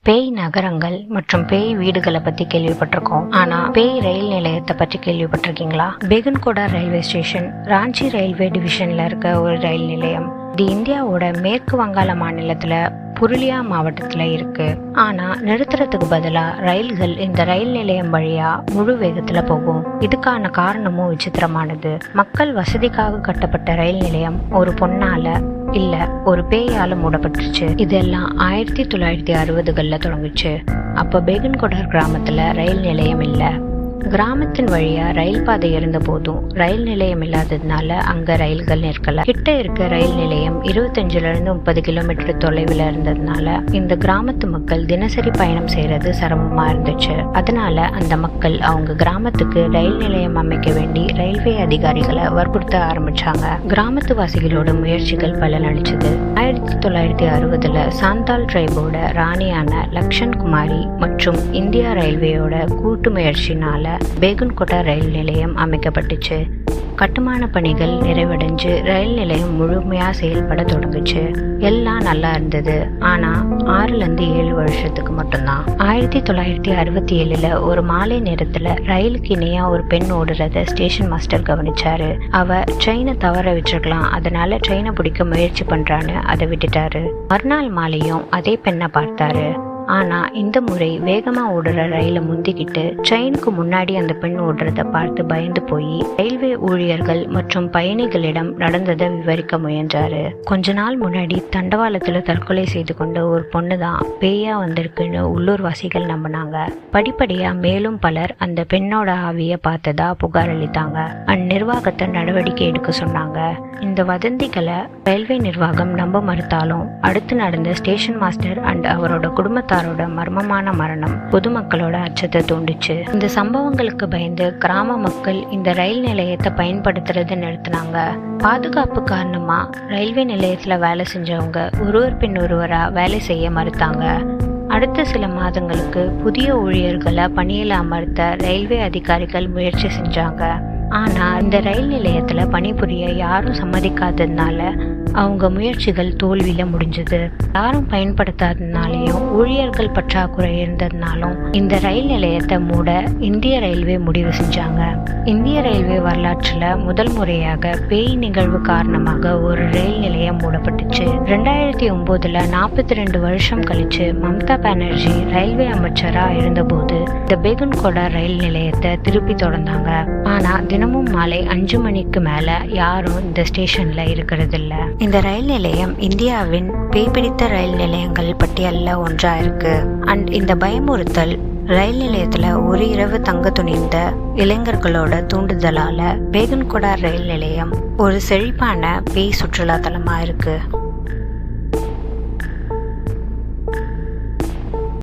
பேய் நகரங்கள் மற்றும் பேய் வீடுகளை பத்தி கேள்விப்பட்டிருக்கோம். ஆனா பேய் ரயில் நிலையத்தை பற்றி கேள்விப்பட்டிருக்கீங்களா? பெகுன்கோடா ரயில்வே ஸ்டேஷன் ராஞ்சி ரயில்வே டிவிஷன்ல இருக்க ஒரு ரயில் நிலையம். இது இந்தியாவோட மேற்கு வங்காள மாநிலத்துல புருலியா மாவட்டத்துல இருக்கு. ஆனா நிறுத்துறதுக்கு பதிலா ரயில்கள் இந்த ரயில் நிலையம் வழியா முழு வேகத்துல போகும். இதுக்கான காரணமும் விசித்திரமானது. மக்கள் வசதிக்காக கட்டப்பட்ட ரயில் நிலையம் ஒரு பொண்ணால இல்ல ஒரு பேயால மூடப்பட்டுருச்சு. இதெல்லாம் 1960களில் தொடங்குச்சு. அப்ப பெகுன்கோடா கிராமத்துல ரயில் நிலையம் இல்ல. கிராமத்தின் வழியா ரயில் பாதை இருந்த போதும் ரயில் நிலையம் இல்லாததுனால அங்க ரயில்கள் நிற்கல. கிட்ட இருக்க ரயில் நிலையம் 25-30 கிலோமீட்டர் தொலைவில் இருந்ததுனால இந்த கிராமத்து மக்கள் தினசரி பயணம் செய்யறது சிரமமா இருந்துச்சு. அதனால அந்த மக்கள் அவங்க கிராமத்துக்கு ரயில் நிலையம் அமைக்க வேண்டி ரயில்வே அதிகாரிகளை வற்புறுத்த ஆரம்பிச்சாங்க. கிராமத்து வாசிகளோட முயற்சிகள் பலனளிச்சது. 1960ல் சாந்தால் ட்ரைபோட ராணியான லக்ஷன் குமாரி மற்றும் இந்தியா ரயில்வேயோட கூட்டு முயற்சினால பெகுன்கோடா ரயில் நிலையம் அமைக்கப்பட்டுச்சு. கட்டுமான பணிகள் நிறைவடைஞ்சு ரயில் நிலையம் முழுமையா செயல்பட தொடங்குச்சு. எல்லாம் நல்லா இருந்தது. ஆனா 6-7 வருஷத்துக்கு மட்டும்தான். 1967ல் ஒரு மாலை நேரத்துல ரயிலுக்கு இணையா ஒரு பெண் ஓடுறத ஸ்டேஷன் மாஸ்டர் கவனிச்சாரு. அவ ட்ரெயினை தவற விட்டுருக்கலாம், அதனால ட்ரெயினை பிடிக்க முயற்சி பண்றான்னு அதை விட்டுட்டாரு. மறுநாள் மாலையும் அதே பெண்ணை பார்த்தாரு. ஆனா இந்த முறை வேகமா ஓடுற ரயில முந்திக்கிட்டு ட்ரெயினுக்கு முன்னாடி அந்த பெண் ஓடுறத பார்த்து பயந்து போய் ரயில்வே ஊழியர்கள் மற்றும் பயணிகளிடம் நடந்ததை விவரிக்க முயன்றாரு. கொஞ்ச நாள் முன்னாடி தண்டவாளத்துல தற்கொலை செய்து கொண்ட ஒரு பொண்ணு தான் பேயா வந்திருக்குன்னு உள்ளூர் வாசிகள் நம்பினாங்க. படிப்படியா மேலும் பலர் அந்த பெண்ணோட ஆவிய பார்த்ததா புகார் அளித்தாங்க. அந்நிர்வாகத்தை நடவடிக்கை எடுக்க சொன்னாங்க. இந்த வதந்திகளை ரயில்வே நிர்வாகம் நம்ப மறுத்தாலும் அடுத்து நடந்த ஸ்டேஷன் மாஸ்டர் அண்ட் அவரோட குடும்பத்தாரோட மர்மமான மரணம் பொதுமக்களோட அச்சத்தை தூண்டுச்சு. இந்த சம்பவங்களுக்கு பயந்து கிராம மக்கள் இந்த ரயில் நிலையத்தை பயன்படுத்துறதை நிறுத்தினாங்க. பாதுகாப்பு காரணமா ரயில்வே நிலையத்துல வேலை செஞ்சவங்க ஒருவர் பின் ஒருவரா வேலை செய்ய மறுத்தாங்க. அடுத்த சில மாதங்களுக்கு புதிய ஊழியர்களை பணியில அமர்த்த ரயில்வே அதிகாரிகள் முயற்சி செஞ்சாங்க. ஆனா இந்த ரயில் நிலையத்துல பணிபுரிய யாரும் சம்மதிக்காததுனால அவங்க முயற்சிகள் தோல்வியில முடிஞ்சது. யாரும் பயன்படுத்தாததுனாலையும் ஊழியர்கள் பற்றாக்குறை இருந்ததுனாலும் இந்த ரயில் நிலையத்தை மூட இந்திய ரயில்வே முடிவு செஞ்சாங்க. இந்திய ரயில்வே வரலாற்றுல முதல் முறையாக பேய் நிகழ்வு காரணமாக ஒரு ரயில் நிலையம் மூடப்பட்டுச்சு. 2009ல் 42 வருஷம் கழிச்சு மம்தா பானர்ஜி ரயில்வே அமைச்சரா இருந்தபோது இந்த பெகுன்கோடா ரயில் நிலையத்தை திருப்பி தொடர்ந்தாங்க. ஆனா தினமும் மாலை 5 மணிக்கு மேல யாரும் இந்த ஸ்டேஷன்ல இருக்கிறது இல்ல. இந்த ரயில் நிலையம் இந்தியாவின் பேய் பிடித்த ரயில் நிலையங்கள் பட்டியல்ல ஒன்றா இருக்கு. அண்ட் இந்த பயமுறுத்தல் ரயில் நிலையத்துல ஒரு இரவு தங்க துணிந்த இளைஞர்களோட தூண்டுதலால பெகுன்கோடா ரயில் நிலையம் ஒரு செழிப்பான பேய் சுற்றுலா தலமா இருக்கு.